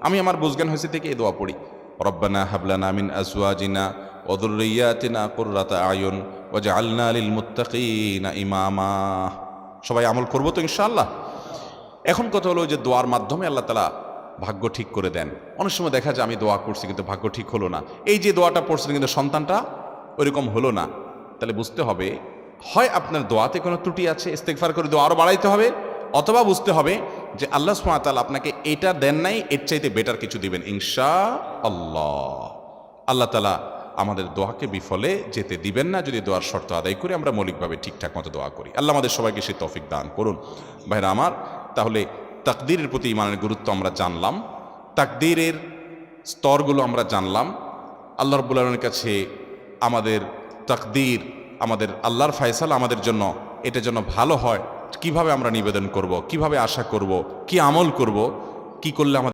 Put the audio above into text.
আমি আমার বুঝজ্ঞান হয়েছে থেকে এই দোয়া পড়ি, রব্বানা হাবলানা মিন আজওয়াজিনা ওয়া যুররিয়াতিনা কুররাতা আয়ুন ওয়াজআলনা লিল মুত্তাকিনা ইমামা। সবাই আমল করবো তো ইনশাআল্লাহ। এখন কথা হলো যে দোয়ার মাধ্যমে আল্লাহ তাআলা ভাগ্য ঠিক করে দেন। অনেক সময় দেখা যায় আমি দোয়া করছি কিন্তু ভাগ্য ঠিক হলো না, এই যে দোয়াটা পড়ছিলেন কিন্তু সন্তানটা ওইরকম হলো না, তাহলে বুঝতে হবে হয় আপনার দোয়াতে কোনো ত্রুটি আছে, ইস্তেগফার করে দোয়া আরও বাড়াইতে হবে, অথবা বুঝতে হবে যে আল্লাহ সুবহানাহু ওয়া তাআলা আপনাকে এটা দেন নাই, এর চাইতে বেটার কিছু দিবেন ইনশাআল্লাহ। আল্লাহ তাআলা আমাদের দোয়াকে বিফলে যেতে দিবেন না যদি দোয়ার শর্ত আদায় করে আমরা মৌলিকভাবে ঠিকঠাক মতো দোয়া করি। আল্লাহ আমাদের সবাইকে সেই তৌফিক দান করুন। ভাইরা আমার, তাহলে তাকদীরের প্রতি ঈমানের গুরুত্ব আমরা জানলাম, তাকদীরের স্তরগুলো আমরা জানলাম। আল্লাহ রাব্বুল আলামিনের কাছে আমাদের তাকদীর, আমাদের আল্লাহর ফয়সালা আমাদের জন্য এটা যেন ভালো হয়, কিভাবে আমরা নিবেদন করব, কিভাবে আশা করব, কি আমল করব, কি করলে আমাদের